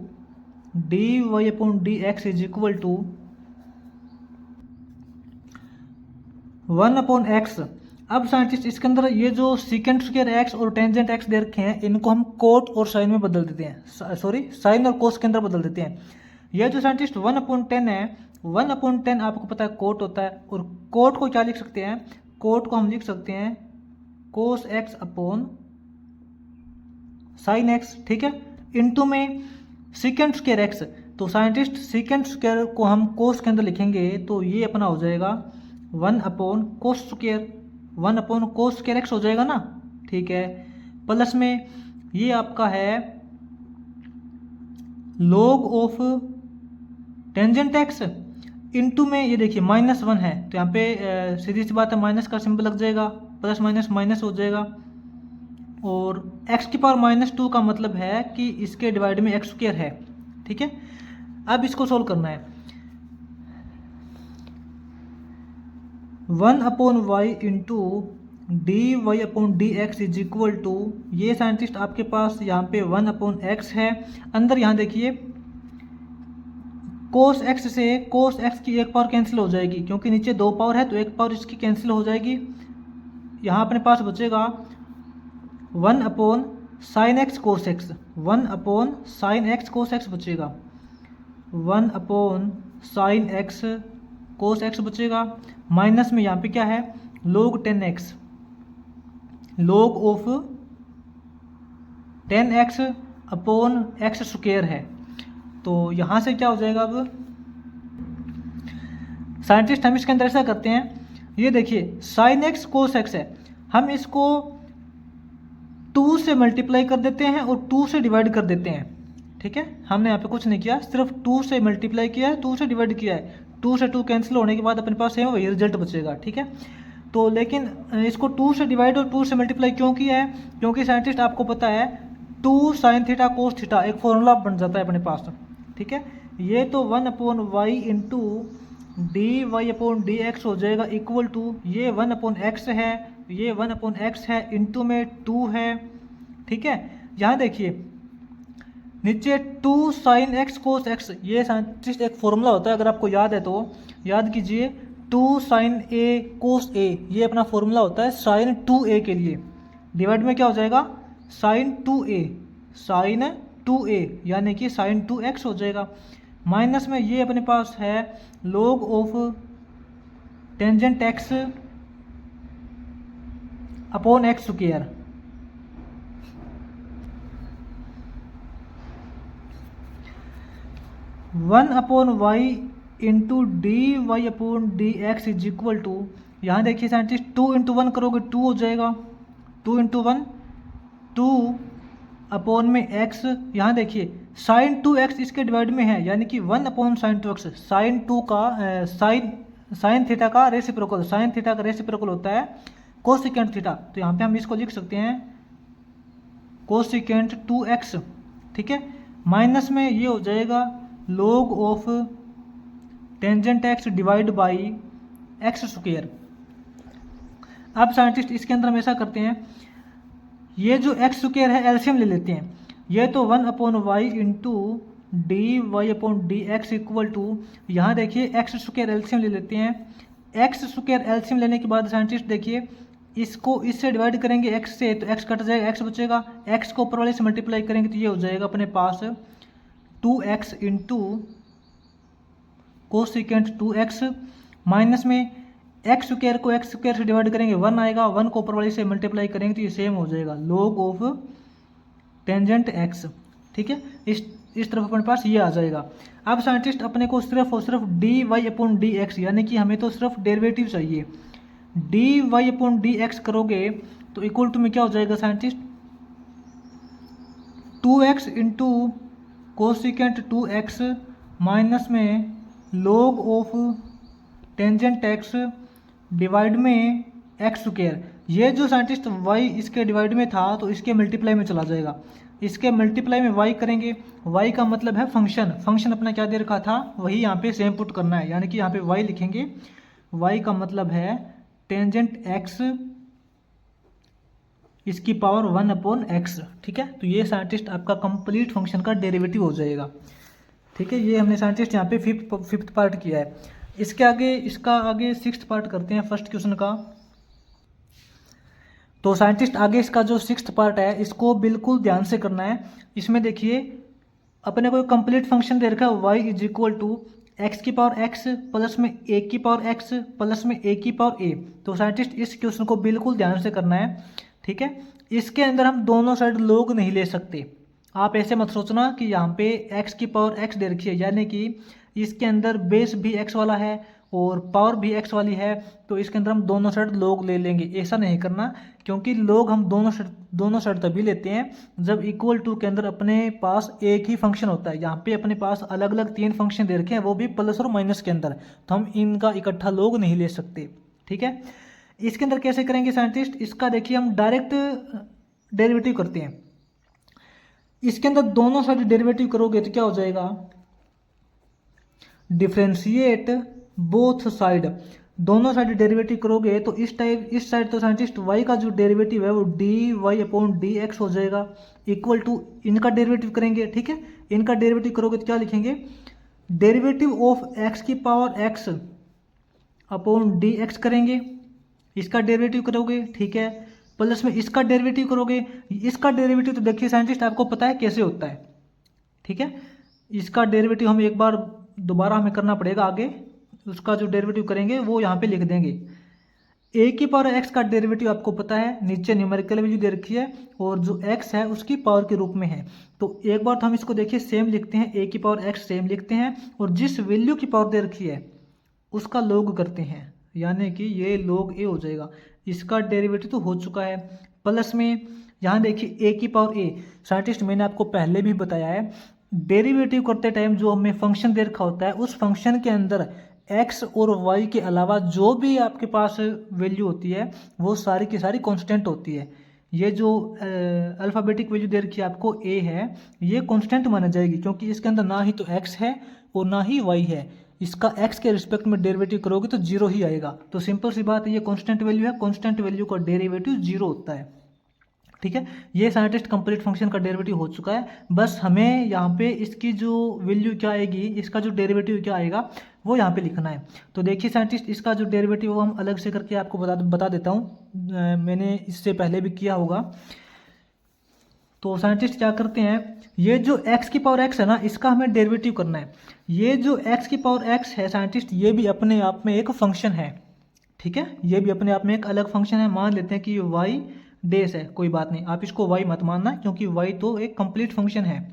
dy/dx is equal to 1/x। अब साइंटिस्ट इसके अंदर ये जो सीकेंट स्क्वायर x और टेंजेंट x दे रखे हैं, इनको हम कोट और साइन में बदल देते हैं, सॉरी साइन और कोस के अंदर बदल देते हैं। ये जो साइंटिस्ट 1/10 है, 1/10 आपको पता है कोट होता है, और कोट को क्या लिख सकते हैं, कोट को हम लिख सकते हैं कोस x अपॉन साइन x, ठीक है, इंटू में सीकेंट स्क्वायर x, तो साइंटिस्ट सीकेंट स्क्वायर को हम कोस के अंदर लिखेंगे तो ये अपना हो जाएगा 1/कोस स्क्वायर, 1/कोस स्क्वायर x हो जाएगा ना, ठीक है, प्लस में ये आपका है log of tangent x, into में ये देखिए -1 है तो यहाँ पे सीधी सी बात है माइनस का सिंबल लग जाएगा, प्लस माइनस माइनस हो जाएगा, और x की पावर -2 का मतलब है कि इसके डिवाइड में x स्क्वायर है, ठीक है। अब इसको सोल्व करना है, 1/y into dy/dx is equal to, ये साइंटिस्ट आपके पास यहाँ पे 1/x है, अंदर यहाँ देखिए कोस x से कोस x की एक पावर कैंसिल हो जाएगी, क्योंकि नीचे 2 पावर है तो एक पावर इसकी कैंसिल हो जाएगी, यहाँ अपने पास बचेगा 1/sin x cos x, 1/sin x cos x बचेगा, 1/sin x cos x बचेगा, माइनस में यहाँ पे क्या है log 10x, log of 10x upon x square है, तो यहाँ से क्या हो जाएगा, अब साइंटिस्ट हम इसके अंदर ऐसा करते हैं, ये देखिए sin x cos x है, हम इसको 2 से मल्टीप्लाई कर देते हैं और 2 से डिवाइड कर देते हैं, ठीक है, हमने यहाँ पे कुछ नहीं किया, सिर्फ 2 से मल्टीप्लाई किया है, 2 से डिवाइड किया है, 2 से 2 कैंसिल होने के बाद अपने पास सेम वही रिजल्ट बचेगा, ठीक है। तो लेकिन इसको 2 से डिवाइड और 2 से मल्टीप्लाई क्यों किया है, क्योंकि साइंटिस्ट आपको पता है 2 sin थीटा कोस थीटा एक फॉर्मूला बन जाता है अपने पास, ठीक है, ये तो 1/y इंटू dy/dx हो जाएगा इक्वल टू, ये 1/x है, ये 1/x है, इंटू में 2 है, ठीक है, यहाँ देखिए नीचे 2 sin x cos x, ये साइंटिस्ट एक फॉर्मूला होता है, अगर आपको याद है तो याद कीजिए, 2 sin a cos a, ये अपना फॉर्मूला होता है sin 2a के लिए, डिवाइड में क्या हो जाएगा sin 2a यानी कि sin 2x हो जाएगा, माइनस में ये अपने पास है log of tangent x upon x square, 1/y into dy/dx is equal to, यहाँ देखिए साइंटिस्ट 2 × 1 करोगे 2 हो जाएगा, 2 × 1 2 अपॉन में एक्स, यहाँ देखिए साइन 2x इसके डिवाइड में है, यानी कि 1 अपॉन साइन 2x, साइन 2 का साइन थीटा का रेसिप्रोकल, साइन थीटा का रेसिप्रोकल होता है कोसिकेंट थीटा। तो यहाँ पे हम इसको लिख सकते हैं कोसिकेंट 2x, ठीक है। माइनस में ये हो जाएगा log of tangent x divide by x square. अब साइंटिस्ट इसके अंदर हम ऐसा करते हैं, ये जो एक्स स्क्वायर है एलसीएम ले लेते हैं, ये तो 1 upon y into d y upon d x equal to, यहाँ देखिए एक्स स्क्वायर एलसीएम ले लेते हैं। एक्स स्क्वायर एलसीएम लेने के बाद साइंटिस्ट देखिए इसको इससे डिवाइड करेंगे एक्स से, तो एक्स कट जाएगा, एक्स बचेगा, एक्स को ऊपर वाले से मल्टीप्लाई करेंगे तो ये हो जाएगा अपने पास 2x into cosecant 2x, minus में एक्स स्क्वायर को एक्स स्क्वायर से डिवाइड करेंगे 1 आएगा, 1 को ऊपर वाले से मल्टीप्लाई करेंगे तो ये सेम हो जाएगा log ऑफ टेंजेंट x, ठीक है। इस तरफ अपने पास ये आ जाएगा। अब साइंटिस्ट अपने को सिर्फ और सिर्फ d y upon d x, यानी कि हमें तो सिर्फ डेरिवेटिव चाहिए। D y upon d x करोगे तो इक्वल टू में क्या हो जाएगा scientist, 2x into cosecant 2x minus में log of tangent x divide में एक्स स्क्वायर। ये जो साइंटिस्ट y इसके डिवाइड में था तो इसके मल्टीप्लाई में चला जाएगा, इसके मल्टीप्लाई में y करेंगे, y का मतलब है फंक्शन, फंक्शन अपना क्या दे रखा था वही यहाँ पे सेम पुट करना है, यानी कि यहाँ पे y लिखेंगे, y का मतलब है टेंजेंट x इसकी पावर 1 अपॉन x, ठीक है। तो ये साइंटिस्ट आपका कंप्लीट फंक्शन का डेरिवेटिव हो जाएगा, ठीक है। ये हमने साइंटिस्ट यहाँ पे फिफ्थ पार्ट किया है। इसके आगे इसका आगे 6th पार्ट करते हैं फर्स्ट क्वेश्चन का। तो साइंटिस्ट आगे इसका जो 6th पार्ट है इसको बिल्कुल ध्यान से करना है। इसमें देखिए अपने को कंप्लीट फंक्शन दे रखा है y is equal to x की पावर x प्लस में a की पावर x प्लस में a की पावर a। तो साइंटिस्ट इस क्वेश्चन को बिल्कुल ध्यान से करना है, ठीक है। इसके अंदर हम दोनों साइड log नहीं ले सकते। आप ऐसे मत सोचना कि यहाँ पे x की पावर x दे रखी है, यानी कि इसके अंदर बेस भी x वाला है और पावर भी x वाली है, तो इसके अंदर हम दोनों साइड log ले लेंगे। ऐसा नहीं करना, क्योंकि log हम दोनों साइड तभी लेते हैं जब इक्वल टू के अंदर अपने पास एक ही फंक्शन होता है। यहाँ पे अपने पास अलग अलग 3 फंक्शन दे रखे हैं, वो भी प्लस और माइनस के अंदर, तो हम इनका इकट्ठा log नहीं ले सकते, ठीक है। इसके अंदर कैसे करेंगे साइंटिस्ट, इसका देखिए हम डायरेक्ट डेरिवेटिव करते हैं। इसके अंदर दोनों साइड डेरिवेटिव करोगे तो क्या हो जाएगा, डिफरेंशिएट बोथ साइड, दोनों साइड डेरिवेटिव करोगे तो इस साइड तो साइंटिस्ट y का जो डेरिवेटिव है वो d y upon d x हो जाएगा, इक्वल टू इनका डेरिवेटिव करेंगे, ठीक है। इनका डेरिवेटिव करोगे तो क्या लिखेंगे, डेरिवेटिव ऑफ x की power x upon d x करेंगे, इसका डेरिवेटिव करोगे, ठीक है। प्लस में इसका डेरिवेटिव करोगे, इसका डेरिवेटिव तो देखिए साइंटिस्ट आपको पता है कैसे होता है, ठीक है। इसका डेरिवेटिव हम एक बार दोबारा हमें करना पड़ेगा आगे, उसका जो डेरिवेटिव करेंगे वो यहाँ पे लिख देंगे। a की पावर x का डेरिवेटिव आपको पता है, नीचे न्यूमेरिकल वैल्यू दे रखी है और जो x है उसकी पावर के रूप में है। तो एक बार तो हम इसको देखिए सेम लिखते हैं, a की पावर x सेम लिखते हैं और जिस वैल्यू की पावर दे रखी है उसका log करते हैं, यानी कि ये log a हो जाएगा। इसका डेरिवेटिव तो हो चुका है। प्लस में यहाँ देखिए a की पावर a, साइंटिस्ट मैंने आपको पहले भी बताया है, डेरिवेटिव करते टाइम जो हमें फंक्शन दे रखा होता है उस फंक्शन के अंदर x और y के अलावा जो भी आपके पास वैल्यू होती है वो सारी की सारी कांस्टेंट होती है। ये जो अल्फ़ाबेटिक वैल्यू दे रखी है आपको a है, ये कांस्टेंट माना जाएगी, क्योंकि इसके अंदर ना ही तो x है और ना ही y है। इसका x के रिस्पेक्ट में डेरिवेटिव करोगे तो 0 ही आएगा। तो सिंपल सी बात है, ये कांस्टेंट वैल्यू है, कांस्टेंट वैल्यू का डेरिवेटिव 0 होता है, ठीक है। ये साइंटिस्ट कंप्लीट फंक्शन का डेरिवेटिव हो चुका है। बस हमें यहाँ पे इसकी जो वैल्यू क्या आएगी, इसका जो डेरिवेटिव क्या आएगा वो यहाँ पे लिखना है। तो देखिए साइंटिस्ट इसका जो डेरिवेटिव वो हम अलग से करके आपको बता देता हूँ, मैंने इससे पहले भी किया होगा। तो साइंटिस्ट क्या करते हैं, ये जो x की पावर x है ना, इसका हमें डेरिवेटिव करना है। ये जो x की पावर x है साइंटिस्ट, ये भी अपने आप में एक फंक्शन है, ठीक है। ये भी अपने आप में एक अलग फंक्शन है। मान लेते हैं कि y डेस है, कोई बात नहीं, आप इसको y मत मानना, क्योंकि y तो एक कंप्लीट फंक्शन है।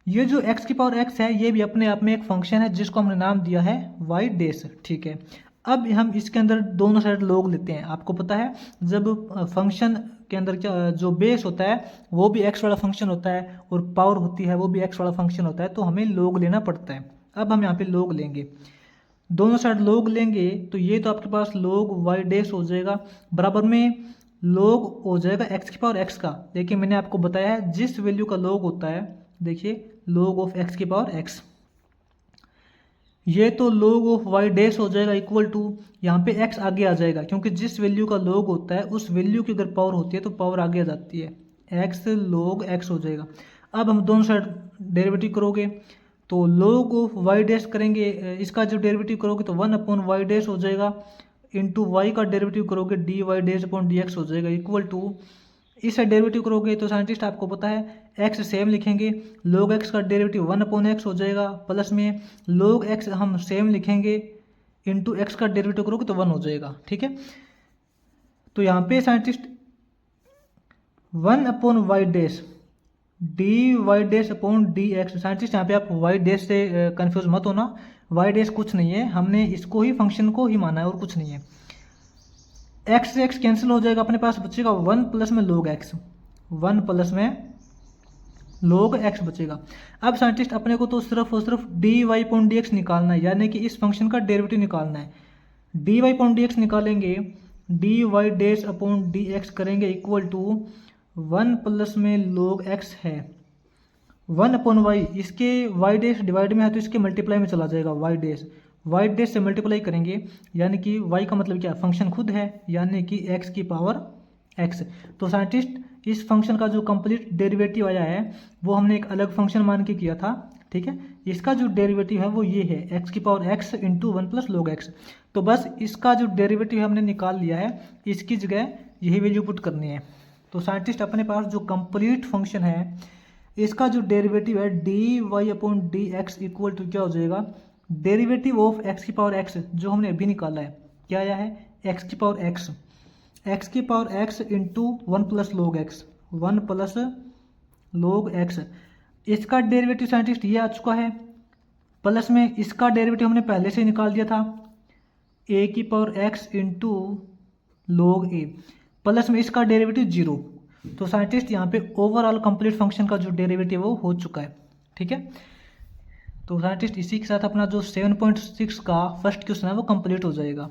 ये जो x की पावर x है ये भी अपने आप में एक फंक्शन है जिसको हमने नाम दिया है y डेस, ठीक है। अब हम इसके अंदर दोनों साइड log लेते हैं। आपको पता है जब फंक्शन के अंदर क्या जो बेस होता है वो भी एक्स वाला फंक्शन होता है और पावर होती है वो भी एक्स वाला फंक्शन होता है, तो हमें लोग लेना पड़ता है। अब हम यहाँ पे लोग लेंगे, दोनों साइड लोग लेंगे तो ये तो आपके पास लोग वाई डैश हो जाएगा, बराबर में लोग हो जाएगा एक्स की पावर एक्स का। देखिए मैंने आपको बताया है जिस वैल्यू का लोग होता है, देखिए लोग ऑफ एक्स की पावर एक्स, ये तो लोग ऑफ वाई डैश हो जाएगा इक्वल टू, यहाँ पे एक्स आगे आ जाएगा क्योंकि जिस वैल्यू का लोग होता है उस वैल्यू की अगर पावर होती है तो पावर आगे आ जाती है, एक्स लोग एक्स हो जाएगा। अब हम दोनों साइड डेरिवेटिव करोगे तो लोग ऑफ वाई डैश करेंगे, इसका जो डेरिवेटिव करोगे तो 1/y डैश हो जाएगा, इंटू वाई का डेरिवेटिव करोगे dy डैश अपॉन dx हो जाएगा इक्वल टू, इस डेरिवेटिव करोगे तो साइंटिस्ट आपको पता है x सेम लिखेंगे, log x का डेरिवेटिव 1/x हो जाएगा, प्लस में log x हम सेम लिखेंगे, इंटू एक्स का डेरिवेटिव करोगे तो 1 हो जाएगा। ठीक है, तो यहाँ पे scientist 1/y dash dy dash upon dx, scientist यहाँ पे आप y डैश से कंफ्यूज मत होना, y डैश कुछ नहीं है, हमने इसको ही फंक्शन को ही माना है और कुछ नहीं है। x से x कैंसिल हो जाएगा, अपने पास बचेगा 1 प्लस में log x, 1 प्लस में log x बचेगा। अब साइंटिस्ट अपने को तो सिर्फ और सिर्फ dy अपॉन dx निकालना है, यानी कि इस फंक्शन का डेरिवेटिव निकालना है। dy अपॉन dx निकालेंगे, dy डैश अपॉन dx करेंगे इक्वल टू 1 प्लस में log x है 1/y, इसके y डैश डिवाइड में है तो इसके मल्टीप्लाई में चला जाएगा y डैश से मल्टीप्लाई करेंगे, यानी कि y का मतलब क्या, फंक्शन खुद है यानी कि x की पावर x। तो साइंटिस्ट इस फंक्शन का जो कंप्लीट डेरिवेटिव आया है वो हमने एक अलग फंक्शन मान के किया था। ठीक है, इसका जो डेरिवेटिव है वो ये है x की power x into 1 plus log x। तो बस इसका जो डेरिवेटिव हमने निकाल लिया है, इसकी जगह यही वैल्यू पुट करनी है। तो साइंटिस्ट अपने पास जो कंप्लीट फंक्शन है इसका जो डेरिवेटिव है dy upon d x equal to क्या हो जाएगा, डेरिवेटिव ऑफ x की पावर x जो हमने अभी निकाला है, क्या आया है x की power x into 1 plus log x, 1 plus log x, इसका डेरिवेटिव साइंटिस्ट ये आ चुका है, प्लस में इसका डेरिवेटिव हमने पहले से निकाल दिया था a की power x into log a, plus में इसका डेरिवेटिव 0। तो साइंटिस्ट यहाँ पे ओवरऑल कंप्लीट फंक्शन का जो डेरिवेटिव वो हो चुका है। ठीक है, तो साइंटिस्ट इसी के साथ अपना जो 7.6 का फर्स्ट क्वेश्चन है वो कंप्लीट हो जाएगा।